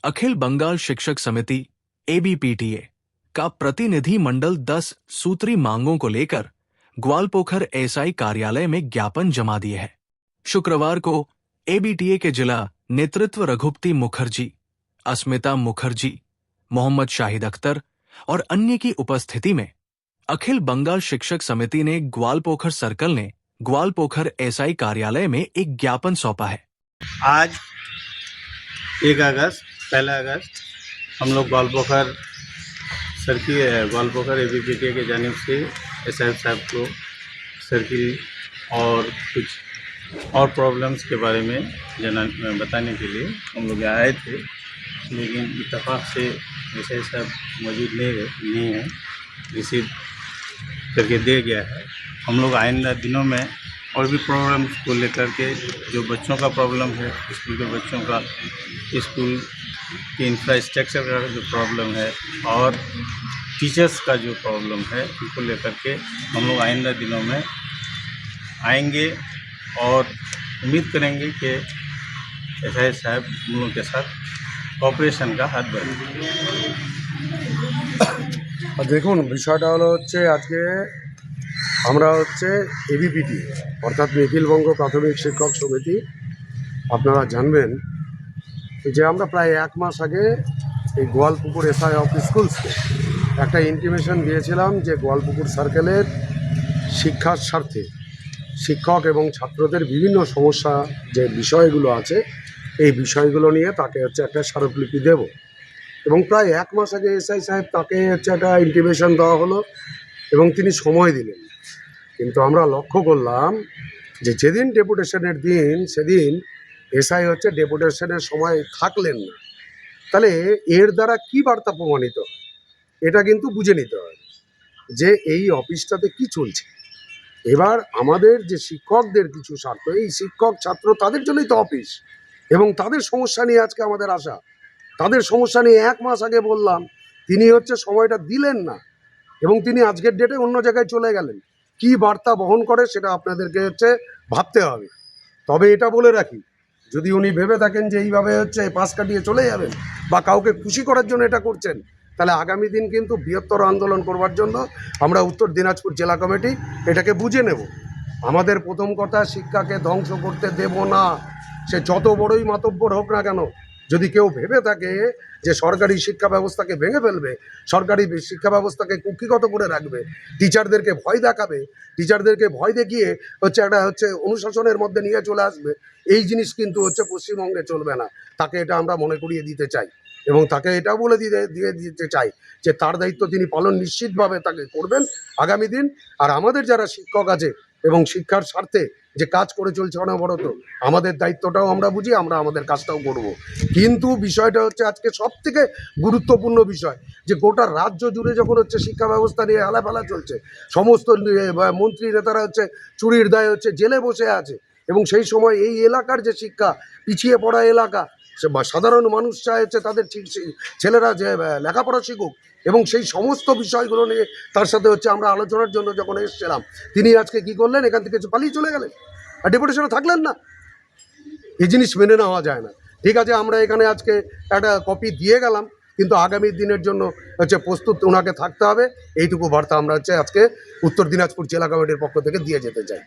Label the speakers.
Speaker 1: अखिल बंगाल शिक्षक समिति एबीपीटीए का प्रतिनिधि मंडल 10 सूत्री मांगों को लेकर ग्वालपोखर एसआई कार्यालय में ज्ञापन जमा दिए है। शुक्रवार को एबीटीए के जिला नेतृत्व रघुपति मुखर्जी, अस्मिता मुखर्जी, मोहम्मद शाहिद अख्तर और अन्य की उपस्थिति में अखिल बंगाल शिक्षक समिति ने ग्वालपोखर सर्कल ने ग्वालपोखर एसआई कार्यालय में एक ज्ञापन सौंपा है।
Speaker 2: आज 1 अगस्त हम लोग ग्वालपोखर एबीपीटीए के जानिब से एसआई साहब को सर्किल और कुछ और प्रॉब्लम्स के बारे में बताने के लिए हम लोग यहाँ आए थे, लेकिन इत्तेफाक से एसआई साहब मौजूद नहीं है, रिसीव करके दे गया है। हम लोग आइंदा दिनों में और भी प्रॉब्लम्स को लेकर के, जो बच्चों का प्रॉब्लम है, स्कूल के बच्चों का, स्कूल के इंफ्रास्ट्रक्चर का जो प्रॉब्लम है और टीचर्स का जो प्रॉब्लम है, उनको लेकर के हम लोग आइंदा दिनों में आएंगे और उम्मीद करेंगे कि एसआई साहब हम लोग के साथ कोऑपरेशन का हाथ बढ़ाएंगे।
Speaker 3: দেখুন, বিষয়টা হলো আজকে আমরা এবিপিটি অর্থাৎ নিখিল বঙ্গ প্রাথমিক শিক্ষক সমিতি, আপনারা জানবেন যে আমরা প্রায় 1 মাস আগে এই গোয়ালপুকুর এসআই অফ স্কুলসকে একটা ইন্টিমেশন দিয়েছিলাম যে গোয়ালপুকুর সার্কেলের শিক্ষার স্বার্থে শিক্ষক এবং ছাত্রদের বিভিন্ন সমস্যা যে বিষয়গুলো আছে, এই বিষয়গুলো নিয়ে তাকে একটা স্মারকলিপি দেব। এবং প্রায় 1 মাস আগে এসআই সাহেব তাকে একটা ইন্টিমেশন দেওয়া হলো এবং তিনি সময় দিলেন। কিন্তু আমরা লক্ষ্য করলাম যে যেদিন ডেপুটেশনের দিন, সেদিন এসআই ডেপুটেশনের সময় থাকলেন না। তাহলে এর দ্বারা কি বার্তা প্রমাণিত হয়, এটা কিন্তু বুঝে নিতে হয় যে এই অফিসটাতে কি চলছে। এবার আমাদের যে শিক্ষকদের কিছু স্বার্থ, এই শিক্ষক ছাত্র তাদের জন্যই তো অফিস, এবং তাদের সমস্যা নিয়ে আজকে আমাদের আসা। তাদের সমস্যা নিয়ে 1 মাস আগে বললাম, তিনি সময়টা দিলেন না এবং তিনি আজকের ডেটে অন্য জায়গায় চলে গেলেন। কি বার্তা বহন করে সেটা আপনাদেরকে ভাবতে হবে। তবে এটা বলে রাখি, যদি উনি ভেবে থাকেন যে এইভাবে পাশ কাটিয়ে চলে যাবেন বা কাউকে খুশি করার জন্য এটা করছেন, তাহলে আগামী দিন কিন্তু বৃহত্তর আন্দোলন করবার জন্য আমরা উত্তর দিনাজপুর জেলা কমিটি এটাকে বুঝে নেব। আমাদের প্রথম কথা, শিক্ষাকে ধ্বংস করতে দেব না, সে যত বড়ই মাতব্বর হোক না কেন। যদি কেউ ভেবে থাকে যে সরকারি শিক্ষা ব্যবস্থাকে ভেঙে ফেলবে, সরকারি শিক্ষা ব্যবস্থাকে কুক্ষিগত করে রাখবে, টিচারদেরকে ভয় দেখাবে, টিচারদেরকে ভয় দেখিয়ে একটা অনুশাসনের মধ্যে নিয়ে চলে আসবে, এই জিনিস কিন্তু পশ্চিমবঙ্গে চলবে না। তাকে এটা আমরা মনে করিয়ে দিতে চাই এবং তাকে এটা বলে দিয়ে দিতে চাই যে তার দায়িত্ব তিনি পালন নিশ্চিতভাবে তাকে করবেন আগামী দিন। আর আমাদের যারা শিক্ষক আছে এবং শিক্ষার স্বার্থে যে কাজ করে চলছে অনবরত, আমাদের দায়িত্বটাও আমরা বুঝি, আমরা আমাদের কাজটাও করব। কিন্তু বিষয়টা আজকে সবথেকে গুরুত্বপূর্ণ বিষয় যে গোটা রাজ্য জুড়ে যখন শিক্ষা ব্যবস্থা নিয়ে আলাপালা চলছে, সমস্ত মন্ত্রী নেতারা চুরির দায়ে জেলে বসে আছে, এবং সেই সময় এই এলাকার যে শিক্ষা, পিছিয়ে পড়া এলাকা, সাধারণ মানুষ চায় তাদের ছেলেরা যে লেখাপড়া শিখুক, এবং সেই সমস্ত বিষয়গুলো নিয়ে তার সাথে আমরা আলোচনার জন্য যখন এসেছিলাম, তিনি আজকে কি করলেন, এখান থেকে পালিয়ে চলে গেলেন আর ডেপুটেশনে থাকলেন না। এই জিনিস মেনে নেওয়া যায় না। ঠিক আছে, আমরা এখানে আজকে একটা কপি দিয়ে গেলাম, কিন্তু আগামী দিনের জন্য প্রস্তুত ওনাকে থাকতে হবে। এইটুকু বার্তা আমরা আজকে উত্তর দিনাজপুর জেলা কমিটির পক্ষ থেকে দিয়ে যেতে চাই।